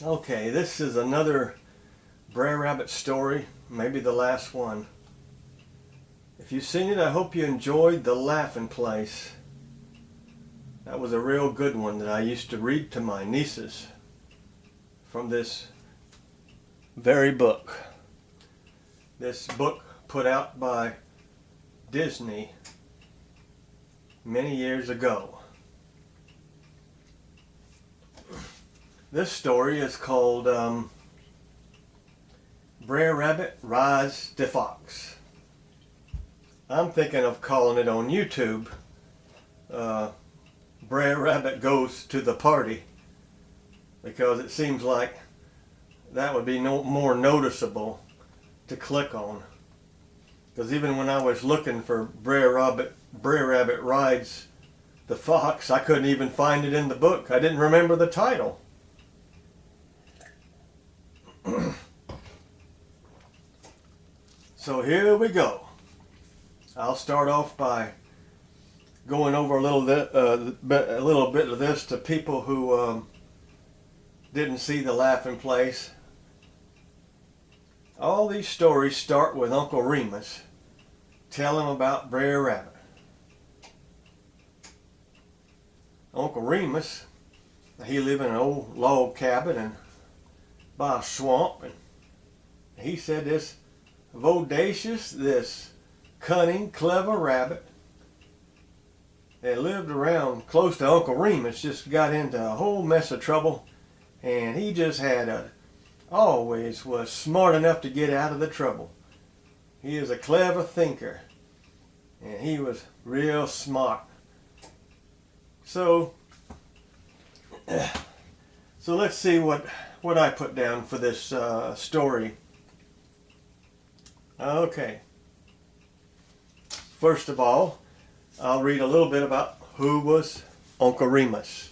Okay, this is another Brer Rabbit story, maybe the last one. If you've seen it, I hope you enjoyed The Laughing Place. That was a real good one that I used to read to my nieces from this very book. This book put out by Disney many years ago. This story is called Brer Rabbit Rides the Fox. I'm thinking of calling it on YouTube, Brer Rabbit Goes to the Party, because it seems like that would be more noticeable to click on. Because even when I was looking for Brer Rabbit Rides the Fox, I couldn't even find it in the book. I didn't remember the title. So here we go. I'll start off by going over a little bit of this to people who didn't see The Laughing Place. All these stories start with Uncle Remus telling about Brer Rabbit. Uncle Remus, he lived in an old log cabin and by a swamp, and he said this vodacious, this cunning, clever rabbit that lived around close to Uncle Remus just got into a whole mess of trouble, and he just always was smart enough to get out of the trouble. He is a clever thinker, and he was real smart. So let's see what I put down for this story. Okay. First of all, I'll read a little bit about who was Uncle Remus.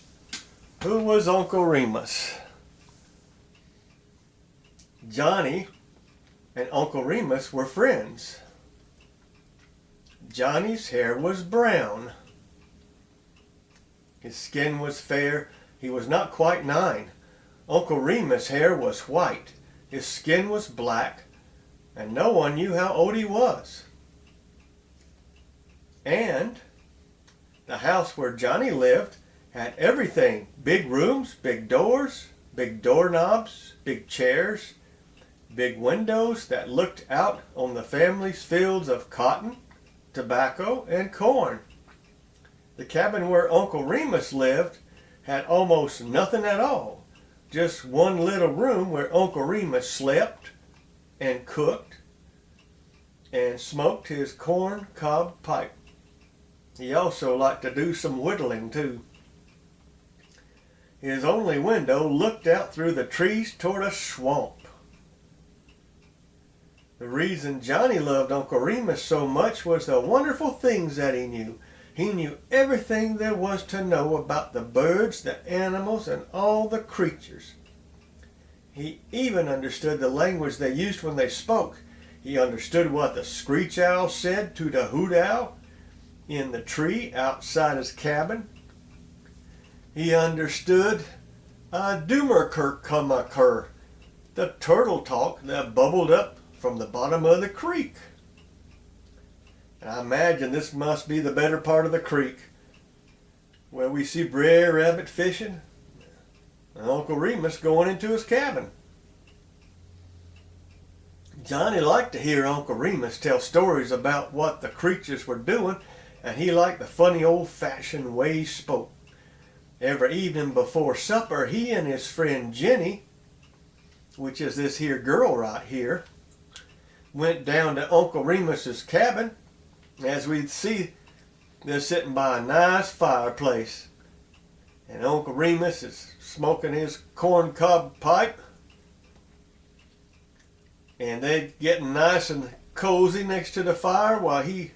Who was Uncle Remus? Johnny and Uncle Remus were friends. Johnny's hair was brown. His skin was fair. He was not quite 9. Uncle Remus' hair was white. His skin was black, and no one knew how old he was. And the house where Johnny lived had everything. Big rooms, big doors, big doorknobs, big chairs, big windows that looked out on the family's fields of cotton, tobacco, and corn. The cabin where Uncle Remus lived had almost nothing at all. Just one little room where Uncle Remus slept and cooked and smoked his corn cob pipe. He also liked to do some whittling too. His only window looked out through the trees toward a swamp. The reason Johnny loved Uncle Remus so much was the wonderful things that he knew. He knew everything there was to know about the birds, the animals, and all the creatures. He even understood the language they used when they spoke. He understood what the screech owl said to the hoot owl in the tree outside his cabin. He understood Doomerkirk, the turtle talk that bubbled up from the bottom of the creek. And I imagine this must be the better part of the creek, where we see Brer Rabbit fishing and Uncle Remus going into his cabin. Johnny liked to hear Uncle Remus tell stories about what the creatures were doing, and he liked the funny old-fashioned way he spoke. Every evening before supper, he and his friend Jenny, which is this here girl right here, went down to Uncle Remus's cabin. As we see, they're sitting by a nice fireplace, and Uncle Remus is smoking his corn cob pipe, and they're getting nice and cozy next to the fire while he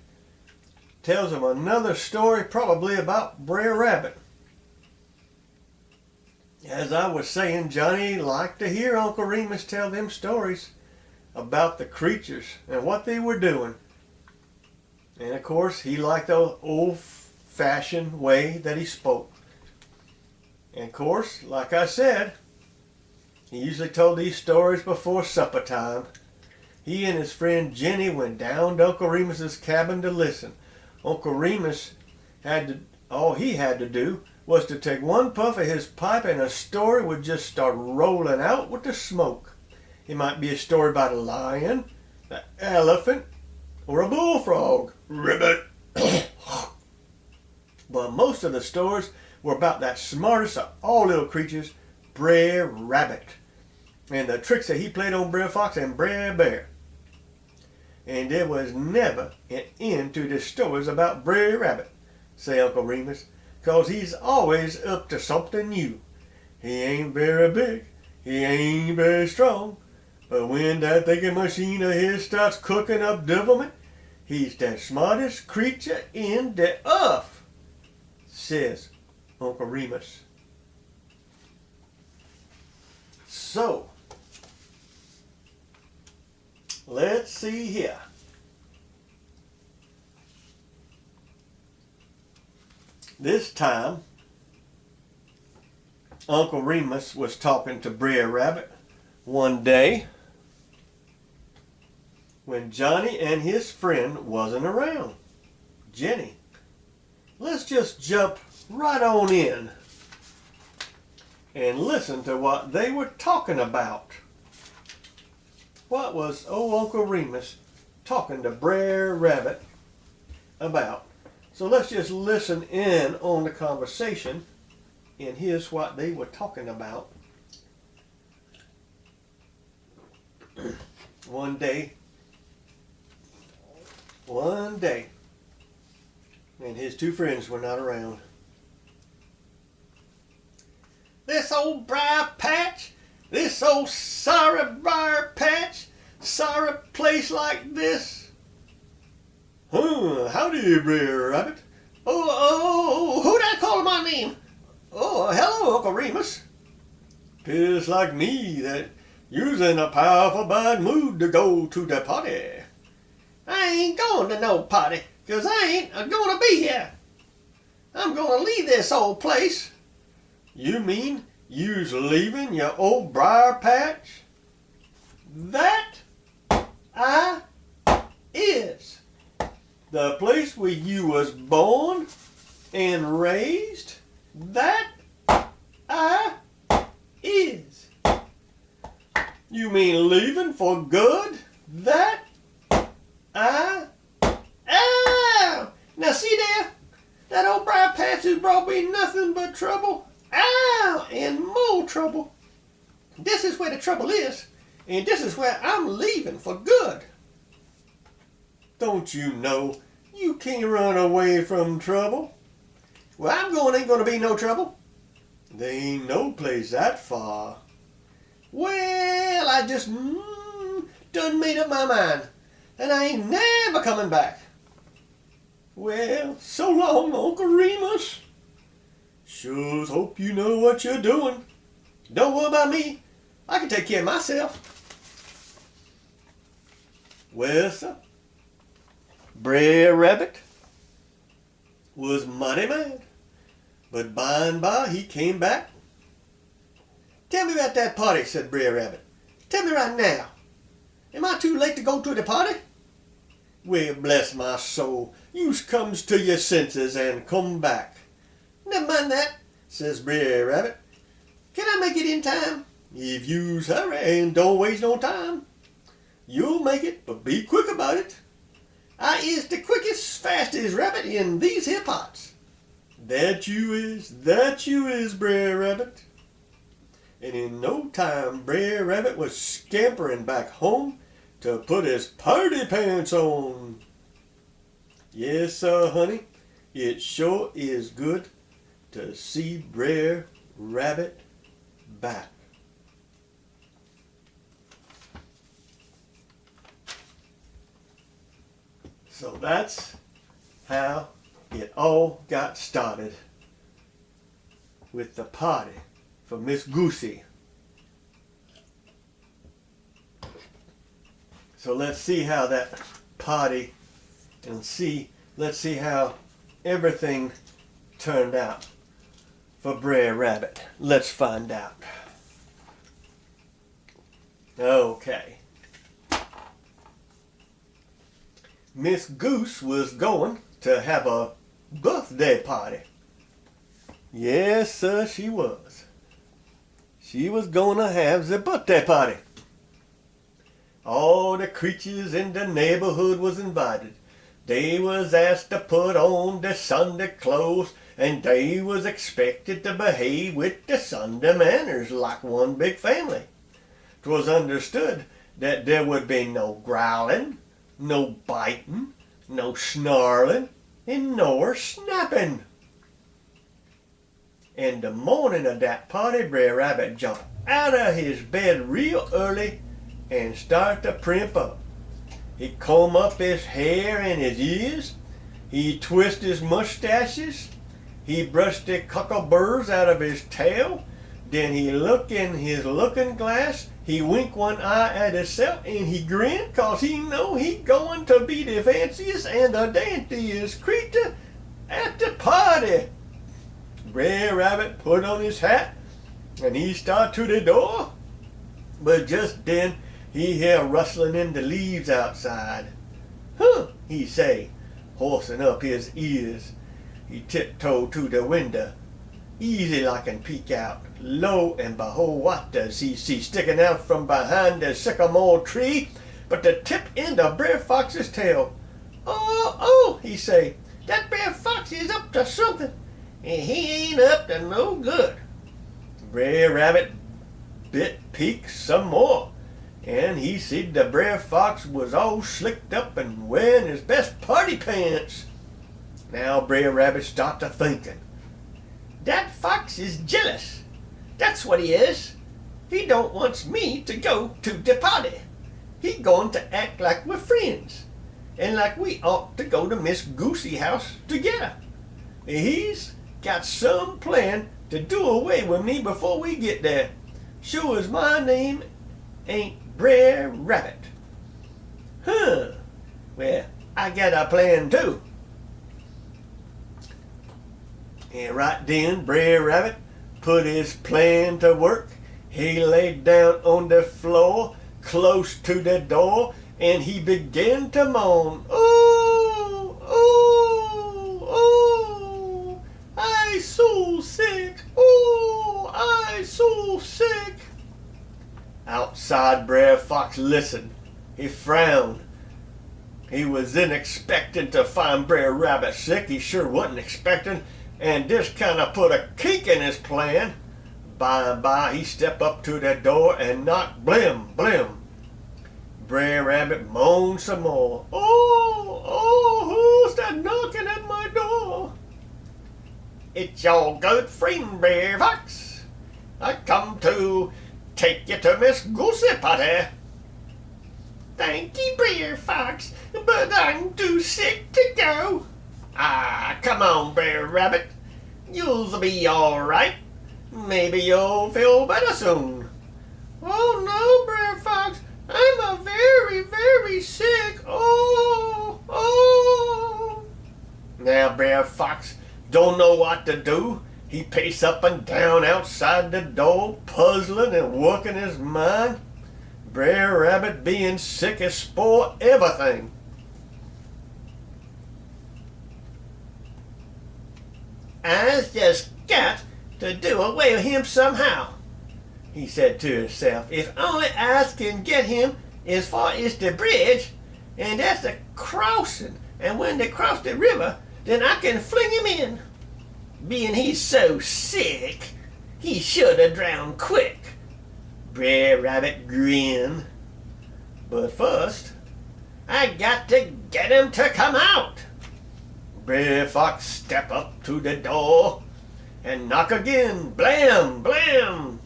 tells them another story, probably about Brer Rabbit. As I was saying, Johnny liked to hear Uncle Remus tell them stories about the creatures and what they were doing. And of course, he liked the old-fashioned way that he spoke. And of course, like I said, He usually told these stories before supper time. He and his friend Jenny went down to Uncle Remus's cabin to listen. Uncle Remus all he had to do was to take one puff of his pipe and a story would just start rolling out with the smoke. It might be a story about a lion, an elephant, or a bullfrog. Ribbit. But most of the stories were about that smartest of all little creatures, Brer Rabbit, and the tricks that he played on Brer Fox and Brer Bear. And there was never an end to the stories about Brer Rabbit, say Uncle Remus, 'cause he's always up to something new. He ain't very big, he ain't very strong, but when that thinking machine of his starts cooking up devilment, he's the smartest creature in the earth, says Uncle Remus. So, let's see here. This time, Uncle Remus was talking to Brer Rabbit one day when Johnny and his friend wasn't around, Jenny. Let's just jump right on in and listen to what they were talking about. What was old Uncle Remus talking to Brer Rabbit about? So let's just listen in on the conversation and here's what they were talking about. One day, and his two friends were not around. This old briar patch, this old sorry briar patch, sorry place like this. Howdy, Brer Rabbit. Who that call my name? Oh, hello, Uncle Remus. 'Tis like me that you's in a powerful bad mood to go to the party. I ain't going to no party, 'cause I ain't gonna be here. I'm gonna leave this old place. You mean you's leaving your old briar patch? That I is. The place where you was born and raised, that I is. You mean leaving for good? That I am. Now see there, that old briar patch has brought me nothing but trouble. Ow, and more trouble. This is where the trouble is, and this is where I'm leaving for good. Don't you know you can't run away from trouble? Where I'm going ain't going to be no trouble. There ain't no place that far. Well, I just done made up my mind, and I ain't never coming back. Well, so long, Uncle Remus. Sure hope you know what you're doing. Don't worry about me. I can take care of myself. Well, sir, Brer Rabbit was mighty mad, but by and by he came back. Tell me about that party, said Brer Rabbit. Tell me right now. Am I too late to go to the party? Well, bless my soul, you's comes to your senses and come back. Never mind that, says Brer Rabbit. Can I make it in time? If you's hurry and don't waste no time. You'll make it, but be quick about it. I is the quickest, fastest rabbit in these here parts. That you is, Brer Rabbit. And in no time, Brer Rabbit was scampering back home to put his party pants on. Yes, sir, honey, it sure is good to see Brer Rabbit back. So that's how it all got started with the party for Miss Goosey. So let's see how that party and let's see how everything turned out for Brer Rabbit. Let's find out. Okay. Miss Goose was going to have a birthday party. Yes, sir, she was. She was going to have the birthday party. All the creatures in the neighborhood was invited. They was asked to put on the Sunday clothes, and they was expected to behave with the Sunday manners like one big family. 'Twas understood that there would be no growling, no biting, no snarling, and nor snapping. In the morning of that party, Brer Rabbit jumped out of his bed real early and started to primp up. He combed up his hair and his ears. He twisted his mustaches. He brushed the cockleburrs out of his tail. Then he looked in his looking glass. He winked one eye at himself and he grinned, 'cause he know he going to be the fanciest and the daintiest creature at the party. Brer Rabbit put on his hat and he started to the door. But just then he hear rustling in the leaves outside. "Huh," he say, horsing up his ears. He tiptoed to the window, easy like, and peek out. Lo and behold, what does he see sticking out from behind the sycamore tree but the tip end of Brer Fox's tail? Oh, he say, "that Brer Fox is up to something, and he ain't up to no good." Brer Rabbit bit peek some more, and he see the Brer Fox was all slicked up and wearing his best party pants. Now Brer Rabbit start to thinking, "That fox is jealous. That's what he is. He don't want me to go to the party. He going to act like we're friends, and like we ought to go to Miss Goosey house together. He's got some plan to do away with me before we get there. Sure as my name ain't Brer Rabbit. Huh, well, I got a plan too." And right then Brer Rabbit put his plan to work. He laid down on the floor close to the door and he began to moan, "Oh, oh, oh, I so sick, oh, I so sick." Outside, Brer Fox listened. He frowned. He was then expecting to find Brer Rabbit sick. He sure wasn't expecting, and this kind of put a kink in his plan. By and by, he stepped up to the door and knocked, blim, blim. Brer Rabbit moaned some more. Oh, who's that knocking at my door?" "It's your good friend, Brer Fox. I come to take you to Miss Goosey party." "Thank you, Brer Fox, but I'm too sick to go." "Ah, come on, Brer Rabbit. You'll be all right. Maybe you'll feel better soon." "Oh no, Brer Fox. I'm a very, very sick. Oh. Now Brer Fox don't know what to do. He paced up and down outside the door, puzzling and working his mind. Brer Rabbit being sick has spoiled everything. "I's just got to do away with him somehow," he said to himself. "If only I can get him as far as the bridge, and that's a crossing, and when they cross the river, then I can fling him in. Being he's so sick, he should have drowned quick." Brer Rabbit grinned. "But first, I got to get him to come out." Brer Fox stepped up to the door and knock again. Blam, blam.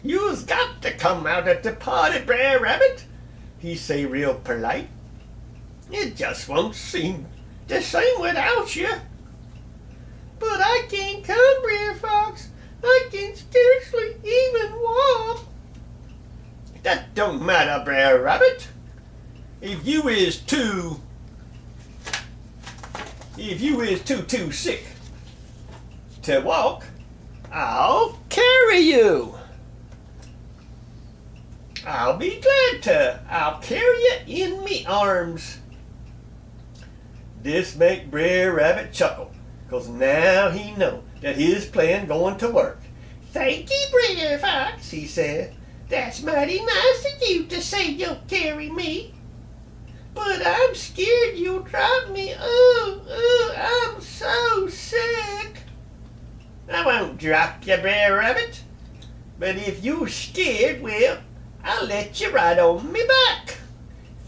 "You's got to come out at the party, Brer Rabbit," he say real polite. "It just won't seem the same without you." "But I can't come, Brer Fox. I can scarcely even walk." "That don't matter, Brer Rabbit. If you is too sick to walk, I'll carry you." I'll be glad to. I'll carry you in me arms. This make Brer Rabbit chuckle, 'cause now he know that his plan going to work. Thank you, Brer Fox, he said. That's mighty nice of you to say you'll carry me. But I'm scared you'll drop me. I'm so sick. I won't drop you, Brer Rabbit. But if you're scared, well, I'll let you ride on me back.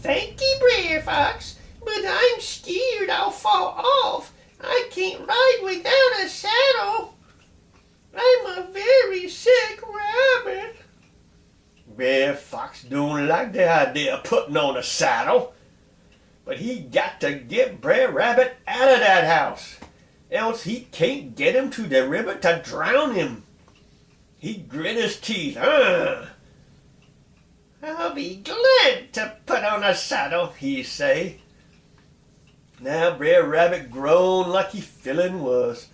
Thank you, Brer Fox, but I'm scared I'll fall off. I can't ride without a saddle. I'm a very sick rabbit. Brer Fox don't like the idea of putting on a saddle. But he got to get Brer Rabbit out of that house, else he can't get him to the river to drown him. He grit his teeth. I'll be glad to put on a saddle, he say. Now Brer Rabbit groaned like he feelin' was.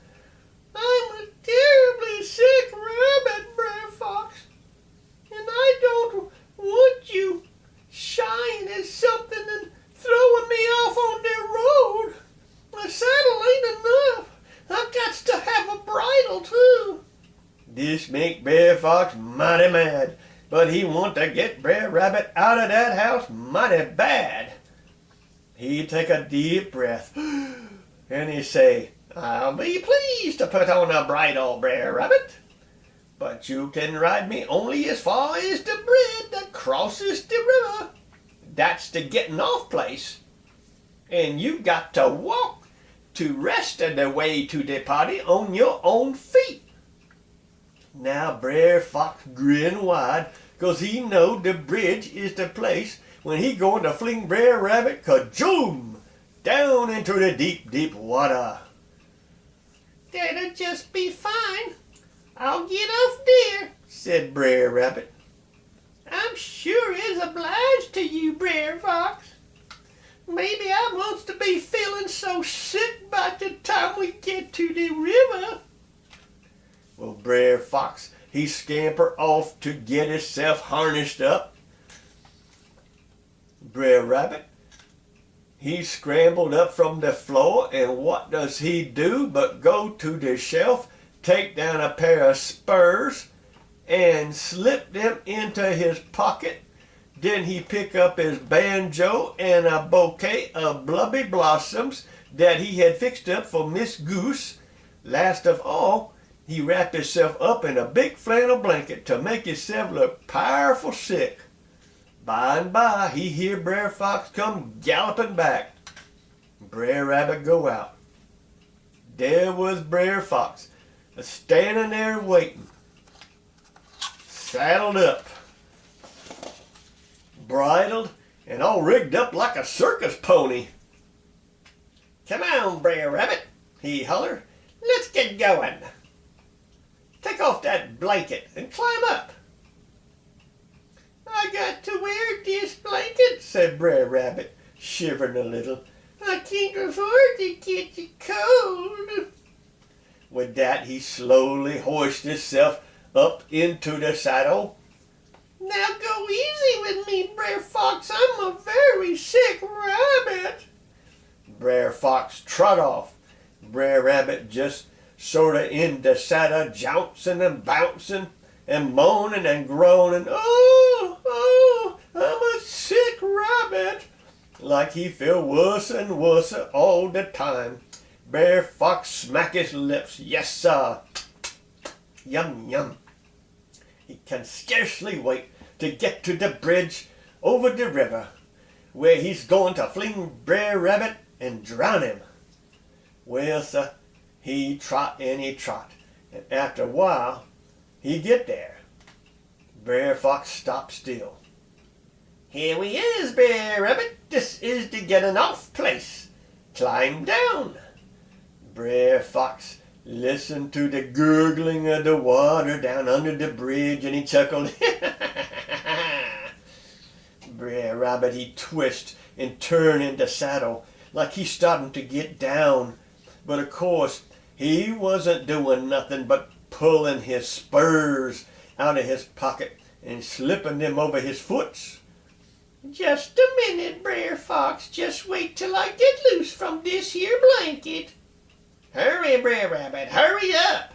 I'm a terribly sick rabbit, Brer Fox, and I don't want you shying at something and throwing me off on the road. A saddle ain't enough. I've got to have a bridle too. This make Brer Fox mighty mad, but he want to get Brer Rabbit out of that house mighty bad. He take a deep breath, and he say, I'll be pleased to put on a bridle, Brer Rabbit, but you can ride me only as far as the bridge that crosses the river. That's the getting off place, and you got to walk to rest of the way to the party on your own feet. Now Brer Fox grin wide, 'cause he know the bridge is the place when he going to fling Brer Rabbit kajoom down into the deep, deep water. That'll just be fine. I'll get off there, said Brer Rabbit. I'm sure is obliged to you, Brer Fox. Maybe I wants to be feeling so sick by the time we get to the river. Well, Brer Fox, he scamper off to get himself harnessed up. Brer Rabbit, he scrambled up from the floor, and what does he do but go to the shelf, take down a pair of spurs, and slip them into his pocket. Then he pick up his banjo and a bouquet of blubby blossoms that he had fixed up for Miss Goose. Last of all, he wrapped himself up in a big flannel blanket to make himself look powerful sick. By and by, he hear Brer Fox come galloping back. Brer Rabbit go out. There was Brer Fox, standing there waiting, saddled up, bridled, and all rigged up like a circus pony. Come on, Brer Rabbit, he hollered. Let's get going. Take off that blanket and climb up. I got to wear this blanket, said Brer Rabbit, shivering a little. I can't afford to get you cold. With that, he slowly hoisted himself up into the saddle. Now go easy with me, Brer Fox. I'm a very sick rabbit. Brer Fox trot off. Brer Rabbit just sorta in the saddle, jouncing and bouncing and moaning and groaning. Oh, I'm a sick rabbit. Like he feel worse and worse all the time. Brer Fox smack his lips. Yes, sir. Yum, yum. He can scarcely wait to get to the bridge over the river, where he's going to fling Brer Rabbit and drown him. Well, sir, he trot and he trot, and after a while, he get there. Brer Fox stop still. Here we is, Brer Rabbit. This is the getting off place. Climb down. Brer Fox listened to the gurgling of the water down under the bridge, and he chuckled. Brer Rabbit, he twist and turn in the saddle like he's starting to get down. But of course, he wasn't doing nothing but pulling his spurs out of his pocket and slipping them over his foots. Just a minute, Brer Fox. Just wait till I get loose from this here blanket. Hurry, Brer Rabbit, hurry up.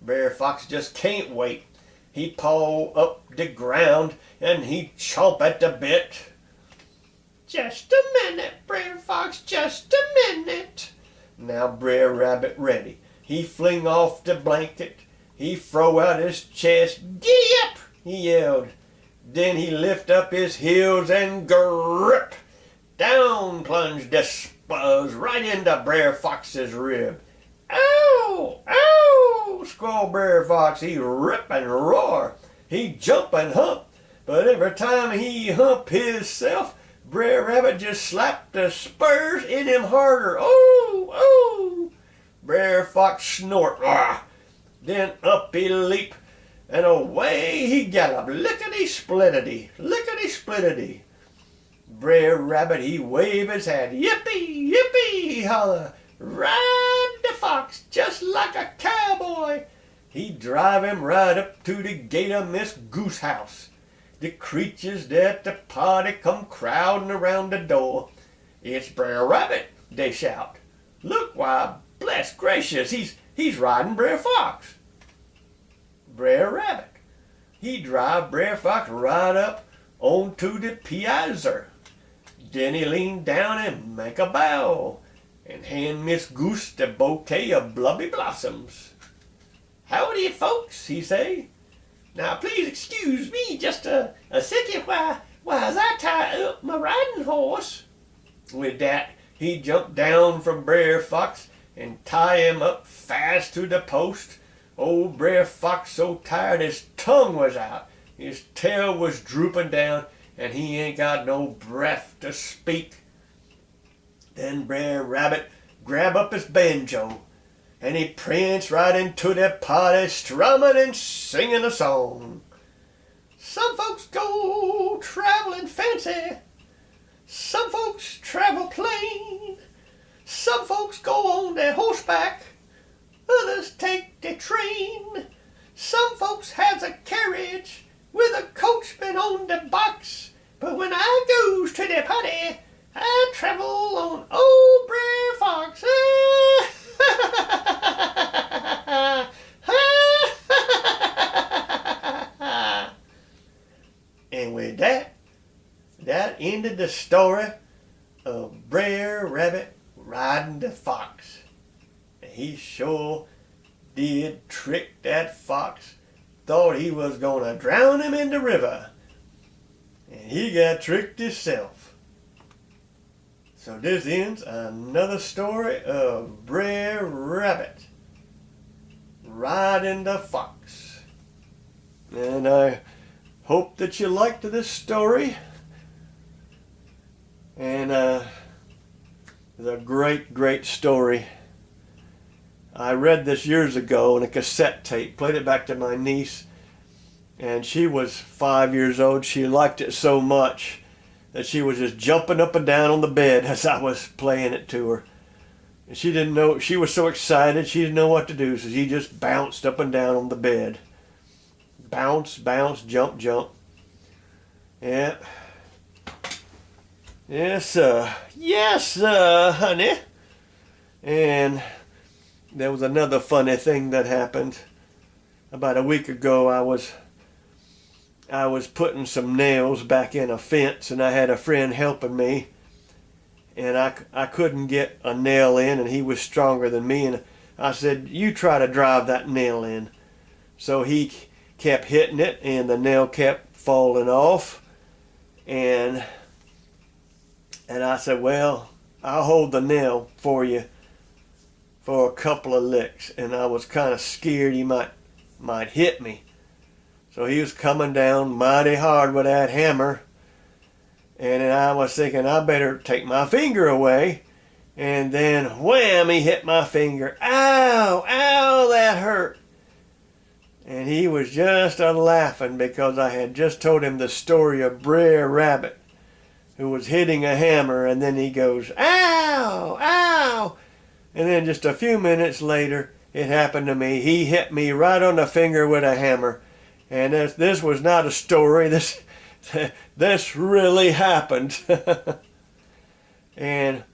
Brer Fox just can't wait. He paw up the ground and he chomp at the bit. Just a minute, Brer Fox, just a minute. Now Brer Rabbit ready. He fling off the blanket. He throw out his chest. Giddy up, he yelled. Then he lift up his heels and grip. Down plunged the spurs right into Brer Fox's rib. Ow! Ow! Squalled Brer Fox. He rip and roar. He jump and hump. But every time he hump himself, Brer Rabbit just slapped the spurs in him harder. Oh! Oh! Brer Fox snort. Ah! Then up he leap. And away he galloped, lickety-splittity, lickety-splittity. Brer Rabbit, he wave his hat, yippee, yippee, he holler. Ride the fox just like a cowboy. He drive him right up to the gate of Miss Goose house. The creatures at the party come crowding around the door. It's Brer Rabbit, they shout. Look, why, bless gracious, he's riding Brer Fox. Brer Rabbit, he drive Brer Fox right up onto the piazza. Then he lean down and make a bow and hand Miss Goose the bouquet of blubby blossoms. Howdy, folks, he say. Now, please excuse me just a second while as I tie up my riding horse. With that, he jumped down from Brer Fox and tie him up fast to the post. Old Brer Fox so tired his tongue was out, his tail was drooping down, and he ain't got no breath to speak. Then Brer Rabbit grab up his banjo, and he pranced right into the party, strumming and singing a song. Some folks go traveling fancy, some folks travel plain, some folks go on their horseback, others take the train. Some folks has a carriage with a coachman on the box. But when I goes to the party, I travel on old Brer Fox. And with that ended the story of Brer Rabbit riding the fox. He sure did trick that fox. Thought he was gonna drown him in the river. And he got tricked himself. So this ends another story of Brer Rabbit riding the fox. And I hope that you liked this story. And it's a great, great story. I read this years ago on a cassette tape, played it back to my niece, and she was 5 years old. She liked it so much that she was just jumping up and down on the bed as I was playing it to her. And she didn't know, she was so excited, she didn't know what to do, so she just bounced up and down on the bed. Bounce, bounce, jump, jump. Yeah. Yes, honey. And there was another funny thing that happened. About a week ago, I was putting some nails back in a fence, and I had a friend helping me, and I couldn't get a nail in, and he was stronger than me, and I said, "You try to drive that nail in." So he kept hitting it, and the nail kept falling off, and I said, "Well, I'll hold the nail for you for a couple of licks," and I was kind of scared he might hit me. So he was coming down mighty hard with that hammer, and then I was thinking I better take my finger away, and then wham, he hit my finger. Ow, ow, that hurt. And he was just laughing because I had just told him the story of Brer Rabbit, who was hitting a hammer, and then he goes, ow, ow. And then just a few minutes later, it happened to me. He hit me right on the finger with a hammer, And this was not a story. This really happened. And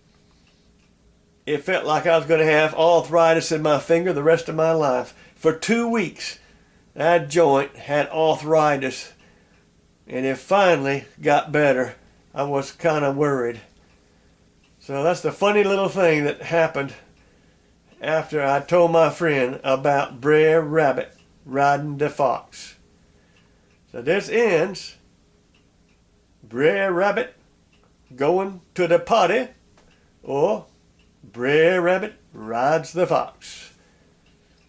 it felt like I was going to have arthritis in my finger the rest of my life. For 2 weeks, that joint had arthritis. And it finally got better. I was kind of worried. So that's the funny little thing that happened after I told my friend about Brer Rabbit riding the fox. So this ends Brer Rabbit going to the potty, or Brer Rabbit rides the fox.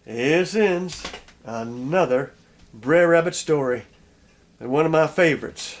This ends another Brer Rabbit story, and one of my favorites.